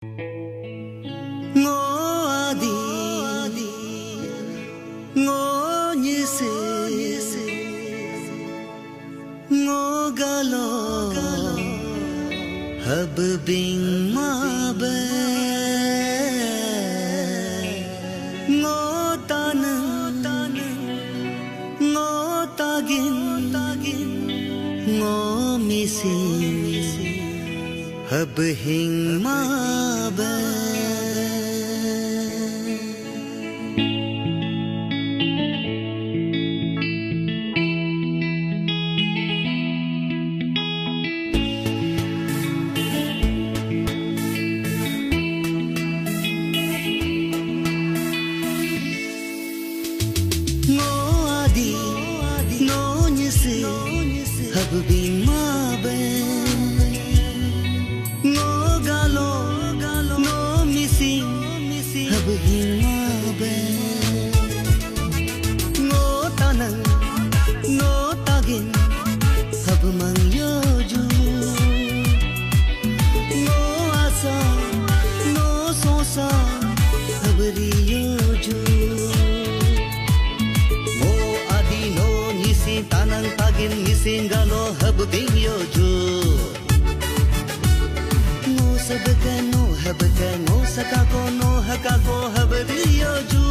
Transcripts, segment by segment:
ngô đi ngô như xưa ngô galo hab bing ma be ngô tan ngô tagin ngô misi hab hing ma be hab bing ma be ngô galo ngô missing hab hing ma be ngô tanang ngô tagin hab mang yo ju ngô asa ngô sosa hab ri yo ju ngô adi no nisi tanang tagin Singalo hab bing yo ju no sab ka no hab ka no saka ko no haka ko hab ri yo ju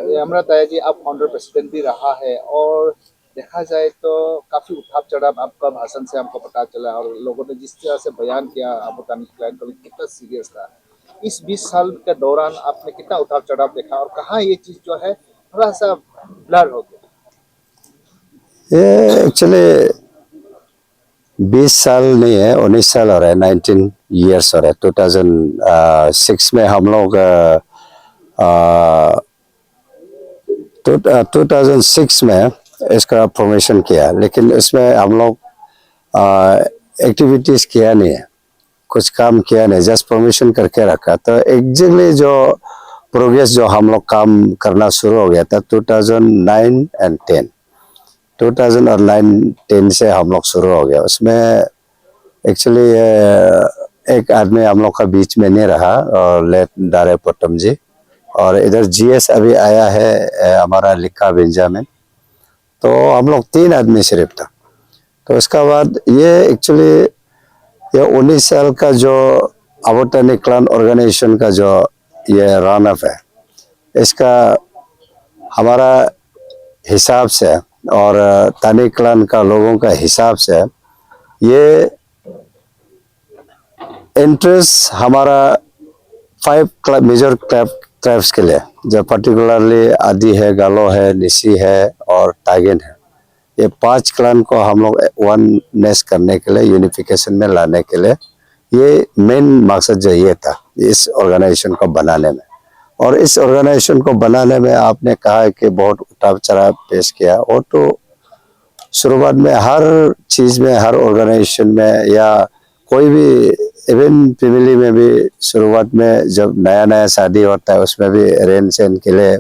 ये अमृत आया जी, आप founder president भी रहा है और देखा जाए तो काफी उठाव चढ़ाव आपका भाषण से हमको पता चला और लोगों ने जिस तरह से बयान किया अबू तानिक क्लाइन को कितना सीरियस था। इस 20 साल के दौरान आपने कितना उठाव चढ़ाव देखा और कहाँ ये चीज जो है थोड़ा सा ब्लर हो गया? ये एक्चुअली 20 साल नहीं है, 19 साल हो रहा है, 19 ईयर्स हो रहा है। 2006 में हम लोग 2006 में इसका प्रमोशन किया, लेकिन इसमें हम लोग एक्टिविटीज किया नहीं है, कुछ काम किया नहीं, जस्ट प्रमोशन करके रखा। तो एग्जैक्टली जो प्रोग्रेस जो हम लोग काम करना शुरू हो गया था 2009 एंड 10, 2009-10 से हम लोग शुरू हो गया। उसमें एक्चुअली एक आदमी हम लोग का बीच में नहीं रहा, और लेट दारे पोटम जी, और इधर जीएस अभी आया है हमारा लिखा बेंजामिन, तो हम लोग 3 आदमी सिर्फ था। तो उसका बाद ये एक्चुअली ये 19 साल का जो अबू तानिक क्लान ऑर्गेनाइजेशन का जो ये रन अप है, इसका हमारा हिसाब से और तानिक क्लान का लोगों का हिसाब से ये इंटरेस्ट हमारा 5 मेजर ट्राइब्स के लिए, जो पर्टिकुलरली आदि है, गालो है, निसी है और टाइगन है। ये 5 क्लान को हम लोग वननेस करने के लिए, यूनिफिकेशन में लाने के लिए, ये मेन मकसद जो ये था इस ऑर्गेनाइजेशन को बनाने में। और इस ऑर्गेनाइजेशन को बनाने में आपने कहा है कि बहुत उतार चढ़ाव पेश किया, और तो शुरुआत में हर चीज में, हर ऑर्गेनाइजेशन में या कोई भी इवन फैमिली में भी शुरुआत में जब नया नया शादी होता है उसमें भी रहन सहन के लिए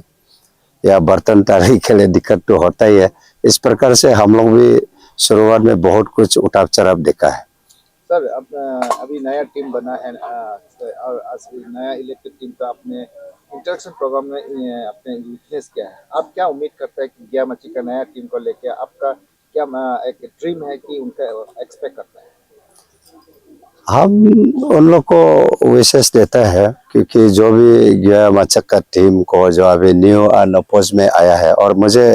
या बर्तन तारी के लिए दिक्कत तो होता ही है। इस प्रकार से हम लोग भी शुरुआत में बहुत कुछ उतार चढ़ाव देखा है। सर अभी नया टीम बना है और नया इलेक्टेड टीम का आपने इंटरेक्शन प्रोग्राम में आपने विटनेस किया है। आप क्या उम्मीद करते हैं कि गया मच्छी का नया टीम को लेकर आपका क्या एक ड्रीम है कि उनका एक्सपेक्ट करता है? हम उन लोग को विशेष देता है, क्योंकि जो भी गया मचक का टीम को जो अभी न्यू अनपोज में आया है और मुझे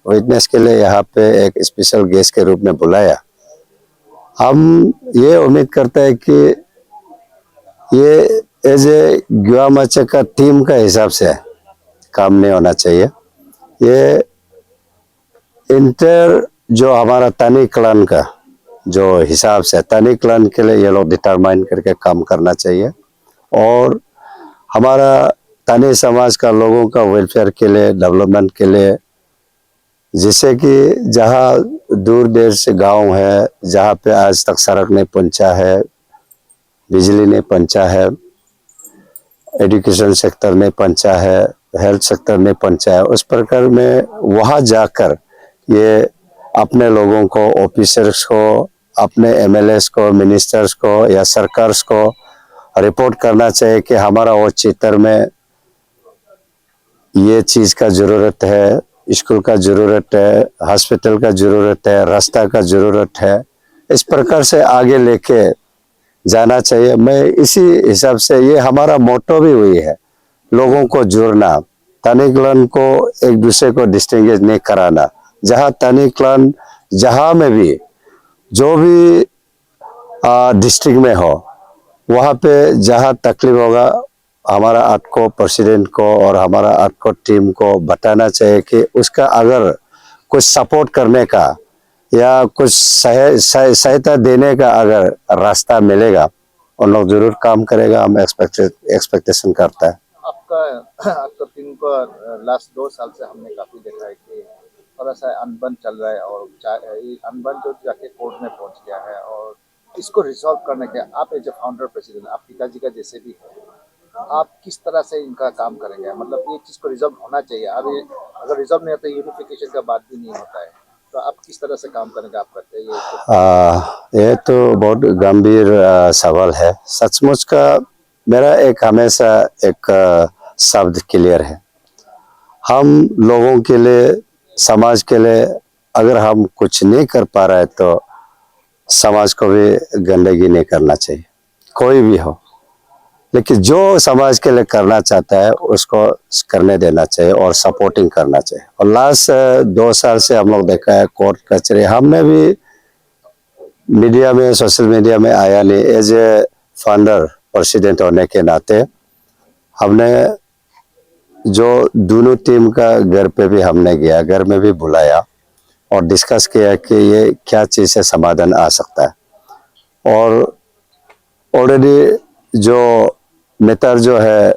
विटनेस के लिए यहाँ पे एक स्पेशल गेस्ट के रूप में बुलाया, हम ये उम्मीद करते हैं कि ये एज ए गुआ मचक का टीम का हिसाब से काम नहीं होना चाहिए। ये इंटर जो हमारा तानिक क्लान का जो हिसाब से तानिक क्लान के लिए ये लोग डिटरमाइन करके काम करना चाहिए, और हमारा तानी समाज का लोगों का वेलफेयर के लिए, डेवलपमेंट के लिए, जिससे कि जहाँ दूर देर से गांव है, जहाँ पे आज तक सड़क नहीं पहुंचा है, बिजली नहीं पहुंचा है, एजुकेशन सेक्टर नहीं पहुंचा है, हेल्थ सेक्टर नहीं पहुंचा है, उस प्रकार में वहाँ जाकर ये अपने लोगों को, ऑफिसर्स को, अपने एमएलएस को, मिनिस्टर्स को या सरकार्स को रिपोर्ट करना चाहिए कि हमारा वो क्षेत्र में ये चीज का जरूरत है, स्कूल का जरूरत है, हॉस्पिटल का जरूरत है, रास्ता का जरूरत है। इस प्रकार से आगे लेके जाना चाहिए। मैं इसी हिसाब से, ये हमारा मोटो भी हुई है, लोगों को जोड़ना, तानिक क्लान को एक दूसरे को डिस्टिंग्विश नहीं कराना। जहाँ तानिक क्लान जहाँ में भी जो भी डिस्ट्रिक्ट में हो, वहाँ पे जहाँ तकलीफ होगा हमारा आर्टको प्रेसिडेंट को और हमारा आर्टको टीम को बताना चाहिए कि उसका अगर कुछ सपोर्ट करने का या कुछ सहायता देने का अगर रास्ता मिलेगा, उन लोग जरूर काम करेगा। हम एक्सपेक्टेशन करता है। आपका टीम को लास्ट 2 साल से हमने काफी देखा है कि थोड़ा सा अनबन चल रहा है और अनबन जो जाके कोर्ट में पहुंच गया है, और इसको रिजॉल्व करने के आप एज ए फाउंडर प्रेसिडेंट, आप पिताजी का जैसे भी है, आप किस तरह से इनका काम करेंगे? मतलब ये चीज को रिजॉल्व होना चाहिए। अभी अगर रिजॉल्व नहीं होता, यूनिफिकेशन का बात भी नहीं होता है, तो आप किस तरह से काम करेंगे? आप करते हैं ये तो बहुत गंभीर सवाल है। सचमुच का मेरा एक हमेशा एक शब्द क्लियर है, हम लोगों के लिए, समाज के लिए अगर हम कुछ नहीं कर पा रहे तो समाज को भी गंदगी नहीं करना चाहिए, कोई भी हो। लेकिन जो समाज के लिए करना चाहता है उसको करने देना चाहिए और सपोर्टिंग करना चाहिए। और लास्ट 2 साल से हम लोग देखा है कोर्ट कचहरी, हमने भी मीडिया में, सोशल मीडिया में आया नहीं। एज ए फाउंडर प्रेसिडेंट होने के नाते हमने जो दोनों टीम का घर पे भी हमने गया, घर में भी बुलाया और डिस्कस किया कि ये क्या चीज़ से समाधान आ सकता है। और ऑलरेडी जो मैटर जो है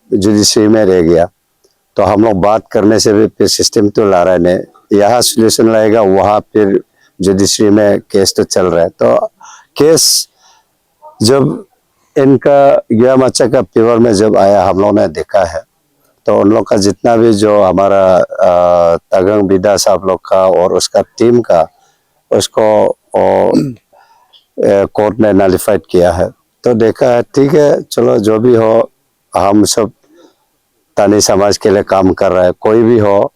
जुडिशरी में रह गया, तो हम लोग बात करने से भी फिर सिस्टम तो ला रहे नहीं, यहाँ सोल्यूशन लाएगा, वहाँ फिर जुडिशरी में केस तो चल रहा है। तो केस जब इनका गया मच्चा का पेपर में जब आया, हम लोग ने देखा है, तो उन लोग का जितना भी जो हमारा तगंग बिदा साहब लोग का और उसका टीम का, उसको कोर्ट ने नलिफाइड किया है। तो देखा है ठीक है, चलो जो भी हो, हम सब तानी समाज के लिए काम कर रहा है, कोई भी हो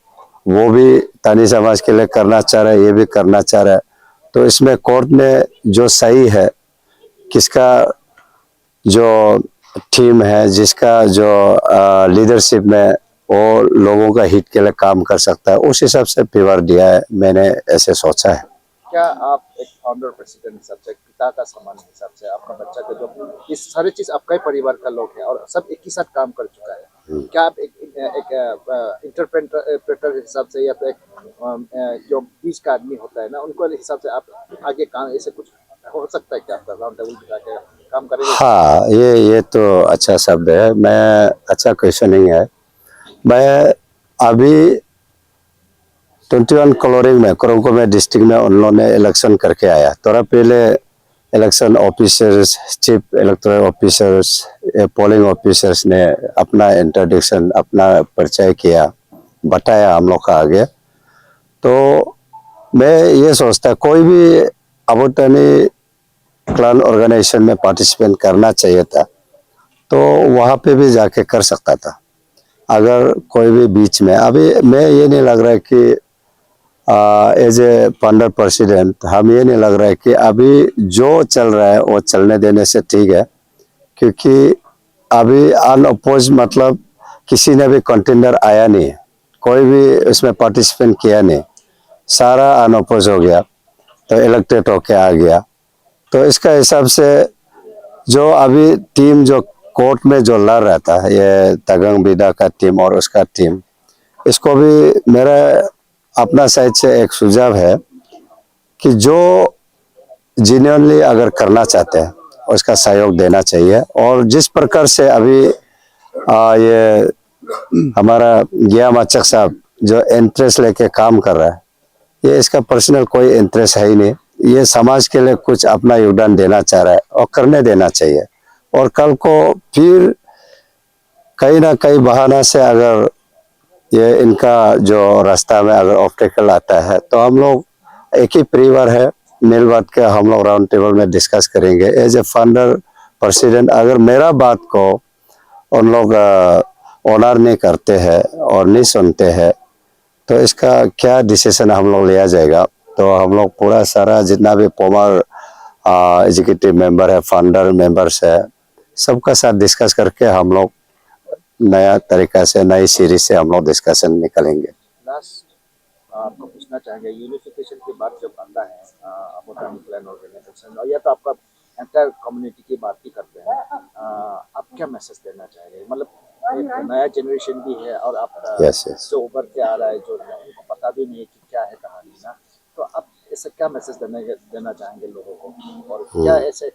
वो भी तानी समाज के लिए करना चाह रहा है, ये भी करना चाह रहा है। तो इसमें कोर्ट ने जो सही है, किसका जो टीम है, जिसका जो लीडरशिप में वो लोगों का हित के लिए काम कर सकता है, उस हिसाब से फेवर दिया है, मैंने ऐसे सोचा है। क्या आप एक फाउंडर प्रेसिडेंट हिसाब से, पिता का समान हिसाब से, आपका बच्चा का जो इस सारी चीज आपका ही परिवार का लोग है और सब एक ही साथ काम कर चुका है, क्या आप एक इंटरप्रेटर हिसाब से या तो एक जो बीच का आदमी होता है ना, उनको हिसाब से आप आगे काम ऐसे कुछ हो सकता है क्या? आपका राउंड टेबल बिठा के काम करेंगे? हाँ, ये तो अच्छा शब्द है, मैं अच्छा क्वेश्चनिंग है। मैं अभी 21 कलोरिंग में कोरंको में डिस्ट्रिक्ट में उन लोगों ने इलेक्शन करके आया। थोड़ा पहले election officers, chief electoral officers, polling officers ने अपना इंट्रोडक्शन, अपना परिचय किया, बताया हम लोग का आगे। तो मैं ये सोचता, कोई भी अबोटानी क्लान ऑर्गेनाइजेशन में पार्टिसिपेट करना चाहिए था, तो वहाँ पे भी जाके कर सकता था। अगर कोई भी बीच में, अभी मैं ये नहीं लग रहा है कि एज ए फाउंडर प्रेसिडेंट, हम ये नहीं लग रहा है कि अभी जो चल रहा है वो चलने देने से ठीक है, क्योंकि अभी अनअपोज मतलब किसी ने भी कंटेंडर आया नहीं, कोई भी उसमें पार्टिसिपेंट किया नहीं, सारा अनअपोज हो गया, तो इलेक्टेड होके आ गया। तो इसका हिसाब से जो अभी टीम जो कोर्ट में जो लड़ रहा था, ये तगंग बिदा का टीम और उसका टीम, इसको भी मेरा अपना साइड से एक सुझाव है कि जो जेन्युइनली अगर करना चाहते हैं उसका सहयोग देना चाहिए। और जिस प्रकार से अभी ये हमारा गया मचक साहब जो इंटरेस्ट लेके काम कर रहा है, ये इसका पर्सनल कोई इंटरेस्ट है ही नहीं, ये समाज के लिए कुछ अपना योगदान देना चाह रहा है और करने देना चाहिए। और कल को फिर कहीं ना कहीं बहाना से अगर ये इनका जो रास्ता में अगर ऑब्स्टेकल आता है, तो हम लोग एक ही परिवार है, मिल बात के हम लोग राउंड टेबल में डिस्कस करेंगे। एज ए फाउंडर प्रेसिडेंट, अगर मेरा बात को उन लोग ऑनर नहीं करते हैं और नहीं सुनते हैं, तो इसका क्या डिसीजन हम लोग लिया जाएगा। तो हम लोग पूरा सारा जितना भी फॉर्मर एग्जीक्यूटिव मेंबर है, फाउंडर मेंबर्स है, सबका साथ डिस्कस करके हम लोग नया तरीका से, नई सीरीज से हम लोग डिस्कशन निकलेंगे। लास्ट आपको पूछना चाहेंगे, यूनिफिकेशन की बात जब आता है अबोटानी क्लान ऑर्गेनाइजेशन, और या तो आपका एंटायर कम्युनिटी की बात ही करते हैं, आप क्या मैसेज देना चाहेंगे? मतलब एक नया जनरेशन भी है और आप जो उभर के आ रहा है, जो उनको पता भी नहीं है कि क्या है कहानी ना, तो आप ऐसे क्या मैसेज देना चाहेंगे लोगों को, और क्या ऐसे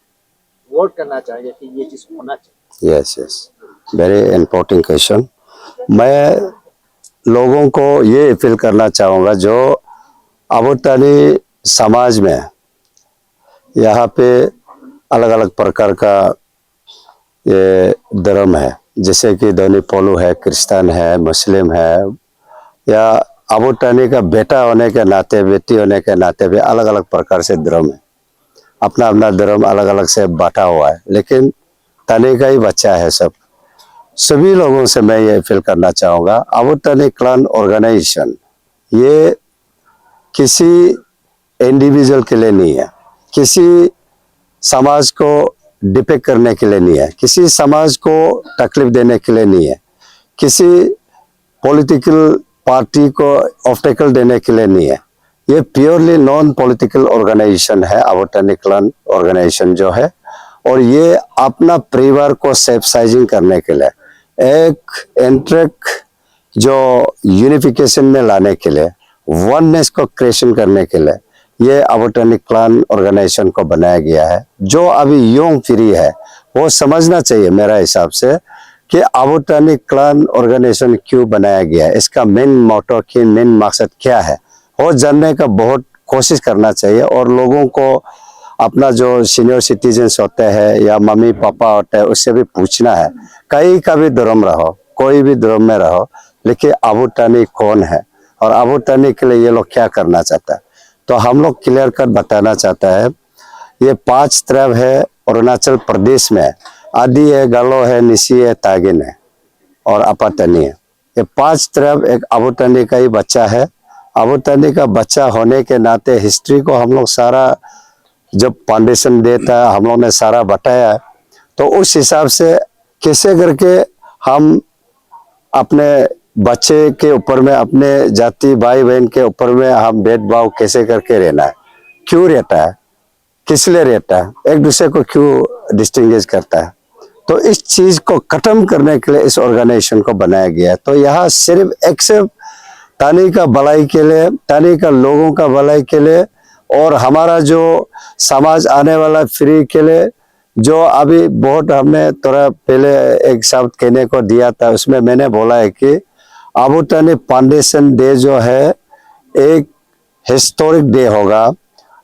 वर्ड करना चाहेंगे कि ये चीज़ होना चाहिए? Yes, very important question. मैं लोगों को ये अपील करना चाहूँगा, जो अबोटानी समाज में यहाँ पे अलग अलग प्रकार का ये धर्म है, जैसे कि धनी पोलू है, क्रिश्चियन है, मुस्लिम है, या अबोटानी का बेटा होने के नाते, बेटी होने के नाते भी अलग अलग प्रकार से धर्म है, अपना अपना धर्म अलग अलग से बांटा हुआ है, लेकिन तने का ही बच्चा है सब। सभी लोगों से मैं ये अपील करना चाहूँगा, अबोटानी क्लान ऑर्गेनाइजेशन ये किसी इंडिविजुअल के लिए नहीं है, किसी समाज को डिपेक्ट करने के लिए नहीं है, किसी समाज को तकलीफ देने के लिए नहीं है, किसी पॉलिटिकल पार्टी को ऑब्स्टेकल देने के लिए नहीं है। ये प्योरली नॉन पॉलिटिकल ऑर्गेनाइजेशन है, अबोटानिक क्लन ऑर्गेनाइजेशन जो है, और ये अपना परिवार को सेफसाइजिंग करने के लिए, एक एंट्रेक जो यूनिफिकेशन में लाने के लिए, वननेस को क्रिएशन करने के लिए ये अबोटानिक क्लन ऑर्गेनाइजेशन को बनाया गया है। जो अभी यंग पीढ़ी है वो समझना चाहिए मेरा हिसाब से कि अबोटानिक क्लन ऑर्गेनाइजेशन क्यों बनाया गया है, इसका मेन मोटो की मेन मकसद क्या है, वो जानने का बहुत कोशिश करना चाहिए। और लोगों को अपना जो सीनियर सिटीजन्स होते हैं या मम्मी पापा होते हैं उससे भी पूछना है, कहीं का भी धर्म रहो, कोई भी धर्म में रहो, लेकिन अबोटानिक कौन है और अबोटानिक के लिए ये लोग क्या करना चाहता है। तो हम लोग क्लियर कट बताना चाहता है, ये 5 ट्राइब है अरुणाचल प्रदेश में, आदि है, गालो है, निसी है, तागिन है और अपाटनी है। ये 5 ट्राइब एक अबोटानिक का ही बच्चा है। अबोटानिक का बच्चा होने के नाते हिस्ट्री को हम लोग सारा जब फाउंडेशन देता है हम लोग ने सारा बताया है, तो उस हिसाब से कैसे करके हम अपने बच्चे के ऊपर में, अपने जाति भाई बहन के ऊपर में हम भेदभाव कैसे करके रहना है, क्यों रहता है, किस लिए रहता है, एक दूसरे को क्यों डिस्टिंग्विश करता है। तो इस चीज को खत्म करने के लिए इस ऑर्गेनाइजेशन को बनाया गया है। तो यहाँ सिर्फ एक से तानी का भलाई के लिए, तानी का लोगों का भलाई के लिए और हमारा जो समाज आने वाला फ्री के लिए, जो अभी बहुत हमने थोड़ा पहले एक शब्द कहने को दिया था, उसमें मैंने बोला है कि अबोटानिक फाउंडेशन डे जो है एक हिस्टोरिक डे होगा।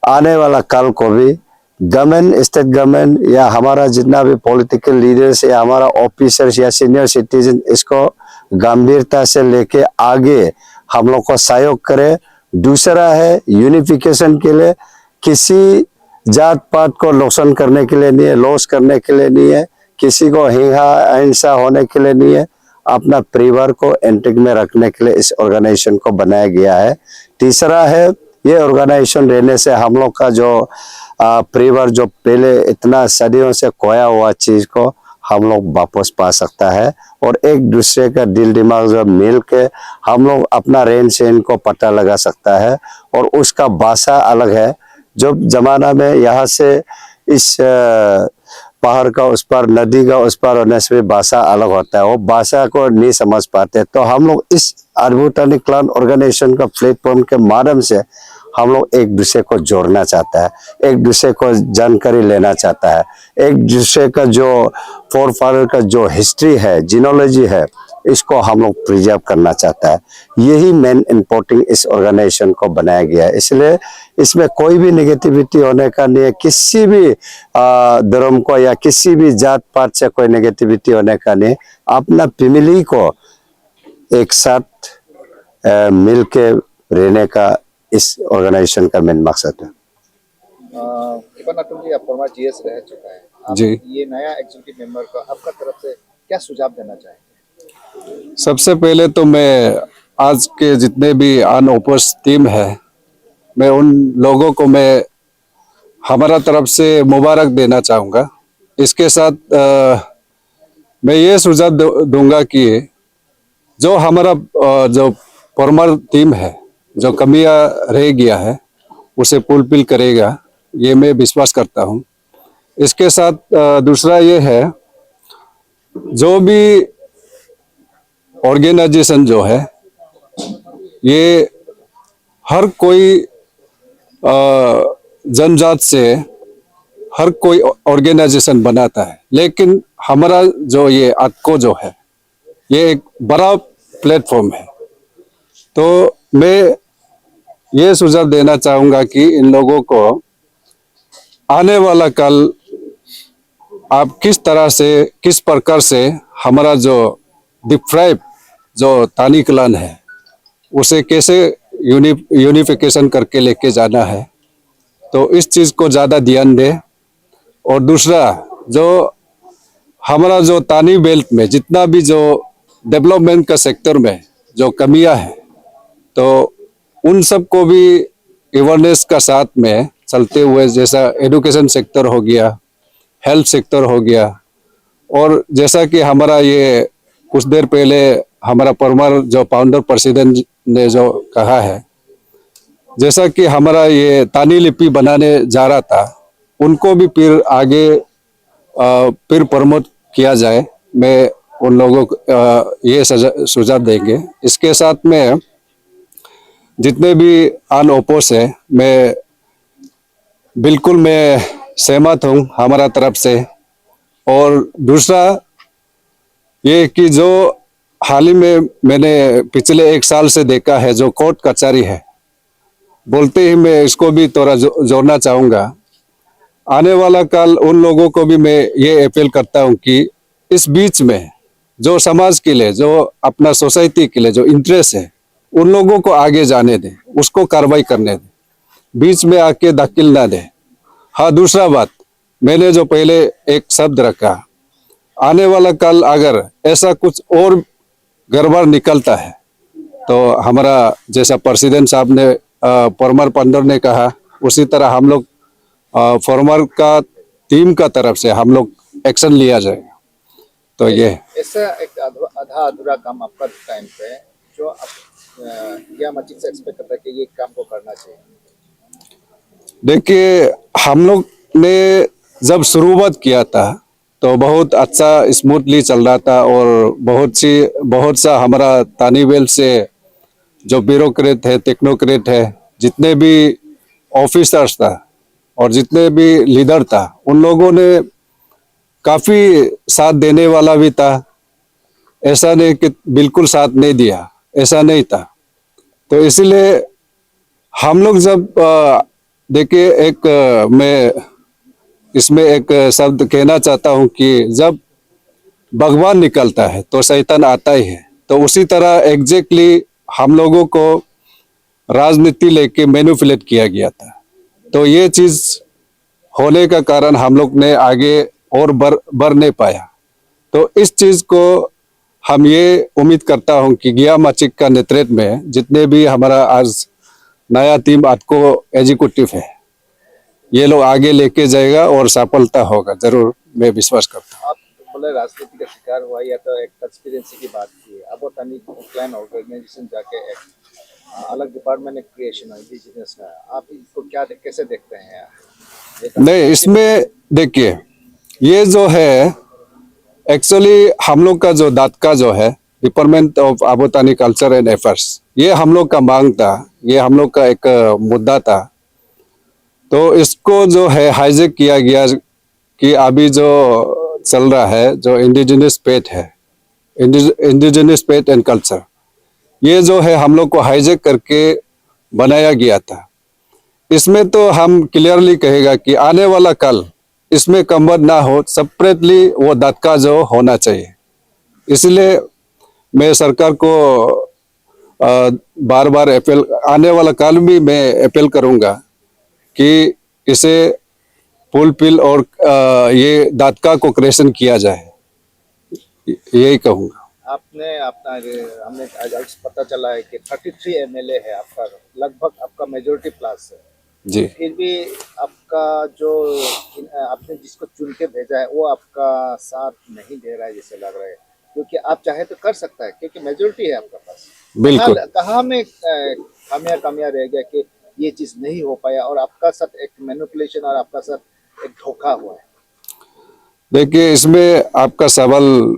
आने वाला कल को भी गवर्नमेंट, स्टेट गवर्नमेंट या हमारा जितना भी पॉलिटिकल लीडर्स या हमारा ऑफिसर्स या सीनियर सिटीजन इसको गंभीरता से लेके आगे हम लोग को सहयोग करे। दूसरा है यूनिफिकेशन के लिए, किसी जात पात को नुकसान करने के लिए नहीं है, लॉस करने के लिए नहीं है, किसी को हिंसा होने के लिए नहीं है, अपना परिवार को एंट्रिक में रखने के लिए इस ऑर्गेनाइजेशन को बनाया गया है। तीसरा है ये ऑर्गेनाइजेशन रहने से हम लोग का जो परिवार जो पहले इतना सदियों से खोया हुआ चीज को हम लोग वापस पा सकता है और एक दूसरे का दिल दिमाग जब मिल के हम लोग अपना रहन सहन को पता लगा सकता है। और उसका भाषा अलग है, जो जमाना में यहाँ से इस पहाड़ का उस पार, नदी का उस पार होने से भी भाषा अलग होता है, वो भाषा को नहीं समझ पाते। तो हम लोग इस अबोटानिक क्लन ऑर्गेनाइजेशन का प्लेटफॉर्म के माध्यम से हम लोग एक दूसरे को जोड़ना चाहता है, एक दूसरे को जानकारी लेना चाहता है, एक दूसरे का जो फोरफादर का जो हिस्ट्री है, जीनोलॉजी है, इसको हम लोग प्रिजर्व करना चाहता है। यही मेन इम्पोर्टिंग इस ऑर्गेनाइजेशन को बनाया गया है। इसलिए इसमें कोई भी नेगेटिविटी होने का नहीं है, किसी भी धर्म को या किसी भी जात पात से कोई नेगेटिविटी होने का नहीं। अपना फैमिली को एक साथ मिल के रहने का इस ऑर्गेनाइजेशन का मेन मकसद है। जी, आप फॉर्मर जीएस रह चुका है, आप जी। ये नया एग्जीक्यूटिव मेंबर को आपका तरफ से क्या सुझाव देना चाहेंगे? सबसे पहले तो मैं आज के जितने भी अनउपस्थित टीम है, मैं उन लोगों को मैं हमारा तरफ से मुबारक देना चाहूँगा। इसके साथ मैं ये सुझाव दूंगा कि जो हमारा जो फॉर्मर टीम है, जो कमियां रह गया है उसे फुलफिल करेगा, ये मैं विश्वास करता हूँ। इसके साथ दूसरा ये है, जो भी ऑर्गेनाइजेशन जो है ये हर कोई जनजात से हर कोई ऑर्गेनाइजेशन बनाता है, लेकिन हमारा जो ये ATCO जो है ये एक बड़ा प्लेटफॉर्म है। तो मैं ये सुझाव देना चाहूँगा कि इन लोगों को आने वाला कल आप किस तरह से, किस प्रकार से हमारा जो डिप्राइव जो तानी क्लान है उसे कैसे यूनिफिकेशन करके लेके जाना है, तो इस चीज़ को ज़्यादा ध्यान दें। और दूसरा, जो हमारा जो तानी बेल्ट में जितना भी जो डेवलपमेंट का सेक्टर में जो कमियां हैं, तो उन सब को भी अवेयरनेस का साथ में चलते हुए, जैसा एजुकेशन सेक्टर हो गया हेल्थ सेक्टर हो गया। और जैसा कि हमारा ये कुछ देर पहले हमारा परमार जो फाउंडर प्रेसिडेंट ने जो कहा है, जैसा कि हमारा ये तानी लिपि बनाने जा रहा था, उनको भी फिर आगे फिर प्रमोट किया जाए। मैं उन लोगों को ये सुझाव देंगे। इसके साथ में जितने भी अनओपोज है, मैं बिल्कुल मैं सहमत हूँ हमारा तरफ से। और दूसरा ये कि जो हाल ही में मैंने पिछले 1 साल से देखा है, जो कोर्ट कचहरी है, बोलते ही मैं इसको भी थोड़ा जोड़ना चाहूँगा। आने वाला कल उन लोगों को भी मैं ये अपील करता हूँ कि इस बीच में जो समाज के लिए, जो अपना सोसाइटी के लिए जो इंटरेस्ट है, उन लोगों को आगे जाने दें, उसको कार्रवाई करने दें, बीच में आके दखल ना दें। हाँ, दूसरा बात, मैंने जो पहले एक शब्द रखा, आने वाला कल अगर ऐसा कुछ और गड़बड़ निकलता है तो हमारा जैसा प्रेसिडेंट साहब ने फॉर्मर पंडर ने कहा, उसी तरह हम लोग फॉर्मर का टीम का तरफ से हम लोग एक्शन लिया जाएगा। तो ये ऐसा एक आधा अधूरा काम आपका टाइम पे जो आप क्या मजीद से एक्सपेक्ट करता है कि ये काम को करना चाहिए? देखिए, हम लोग ने जब शुरुआत किया था तो बहुत अच्छा स्मूथली चल रहा था, और बहुत सा हमारा तानीवेल से जो ब्यूरोक्रेट है, टेक्नोक्रेट है, जितने भी ऑफिसर्स था और जितने भी लीडर था, उन लोगों ने काफ़ी साथ देने वाला भी था। ऐसा नहीं कि बिल्कुल साथ नहीं दिया, ऐसा नहीं था। तो इसलिए हम लोग जब देखिए, मैं इसमें एक शब्द कहना चाहता हूँ कि जब भगवान निकलता है तो शैतान आता ही है। तो उसी तरह एग्जैक्टली हम लोगों को राजनीति लेके मैनिपुलेट किया गया था। तो ये चीज़ होने का कारण हम लोग ने आगे और बढ़ नहीं पाया। तो इस चीज़ को हम ये उम्मीद करता हूँ कि गिया माचिक का नेतृत्व में जितने भी हमारा आज नया टीम आटको एग्जीक्यूटिव है, ये लोग आगे लेके जाएगा और सफलता होगा, जरूर मैं विश्वास करता हूँ। आप बोले राजनीति का शिकार हुआ या तो एक कंस्पिरेसी की बात की। अब वो तनी क्लाइन ऑर्गेनाइजेशन जाके एक अलग डिपार्टमेंट में क्रिएशन हुई बिजनेस का, आप इसको क्या कैसे देखते हैं? नहीं, इसमें देखिए, ये जो है एक्चुअली हम लोग का जो दादका जो है, department of Abotani culture and affairs, ये हम लोग का मांग था, ये हम लोग का एक मुद्दा था। तो इसको जो है हाईजेक किया गया कि अभी जो चल रहा है, जो इंडिजिनस पेट है, इंडिजिनस पेट एंड कल्चर, ये जो है हम लोग को हाईजेक करके बनाया गया था। इसमें तो हम क्लियरली कहेगा कि आने वाला कल इसमें कन्वर्ट ना हो, सेपरेटली वो दादका जो होना चाहिए। इसलिए मैं सरकार को बार बार अपील, आने वाला कल भी मैं अपील करूंगा कि इसे फुलफिल और ये दादका को क्रिएशन किया जाए, यही कहूँगा। आपने अपना हमने आज पता चला है कि 33 एमएलए है आपका, लगभग आपका मेजोरिटी प्लस है जी। फिर भी आपका जो आपने जिसको चुन के भेजा है वो आपका साथ नहीं दे रहा है जैसे लग रहा है, क्योंकि आप चाहे तो कर सकता है क्योंकि मेजोरिटी है आपका पास। बिल्कुल। कहाँ में खामियां रह गया कि ये चीज नहीं हो पाया और आपका साथ एक मैनिपुलेशन और आपका साथ एक धोखा हुआ है? देखिए, इसमें आपका सवाल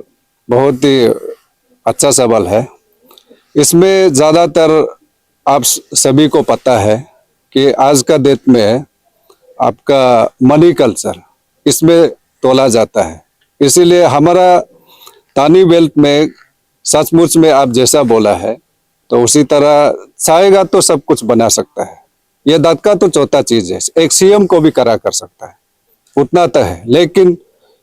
बहुत ही अच्छा सवाल है। इसमें ज़्यादातर आप सभी को पता है कि आज का डेट में आपका मनी कल्चर इसमें तोला जाता है। इसीलिए हमारा तानी बेल्ट में सचमुच में आप जैसा बोला है तो उसी तरह चाहेगा तो सब कुछ बना सकता है। यह दादका तो चौथा चीज़ है, एक सीएम को भी करा कर सकता है, उतना तो है। लेकिन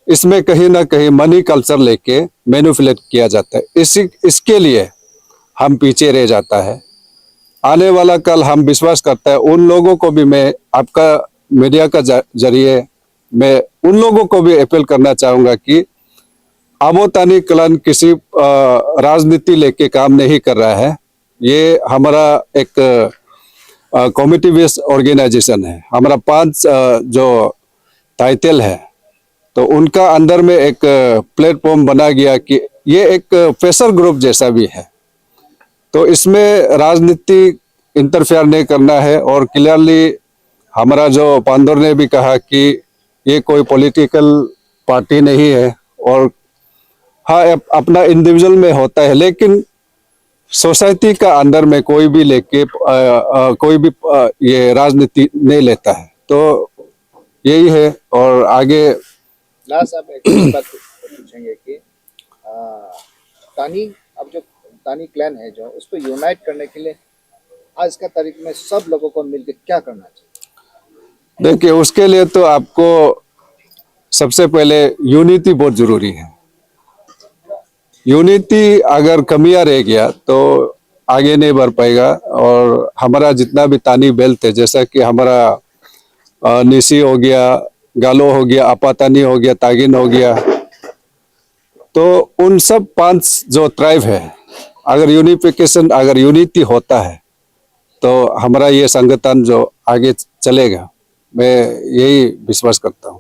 इसमें कहीं ना कहीं मनी कल्चर लेके मैनिपुलेट किया जाता है। इसके लिए हम पीछे रह जाता है। आने वाला कल हम विश्वास करता है उन लोगों को भी, मैं आपका मीडिया का जरिए मैं उन लोगों को भी अपील करना चाहूँगा कि आबोतानी क्लान किसी राजनीति लेके काम नहीं कर रहा है। ये हमारा एक कम्युनिटी बेस्ड ऑर्गेनाइजेशन है। हमारा 5 जो टाइटल है, तो उनका अंदर में एक प्लेटफॉर्म बना गया कि ये एक प्रेशर ग्रुप जैसा भी है। तो इसमें राजनीति इंटरफेयर नहीं करना है। और क्लियरली हमारा जो पांदोर ने भी कहा कि ये कोई पॉलिटिकल पार्टी नहीं है, और हाँ अपना इंडिविजुअल में होता है, लेकिन सोसाइटी का अंदर में कोई भी लेके कोई भी ये राजनीति नहीं लेता है। तो यही है। और आगे लास्ट आप एक बात पूछेंगे कि तानी, अब जो तानी क्लैन है जो, उसको यूनाइट करने के लिए आज का तारीख में सब लोगों को मिलकर क्या करना चाहिए? देखिए, उसके लिए तो आपको सबसे पहले यूनिटी बहुत जरूरी है। यूनिटी अगर कमियां रह गया तो आगे नहीं बढ़ पाएगा। और हमारा जितना भी तानी बेल्ट है, जैसा कि हमारा निसी हो गया, गालो हो गया, अपातानी हो गया, तागिन हो गया, तो उन सब 5 जो ट्राइब है, अगर यूनिफिकेशन, अगर यूनिटी होता है तो हमारा ये संगठन जो आगे चलेगा, मैं यही विश्वास करता हूँ।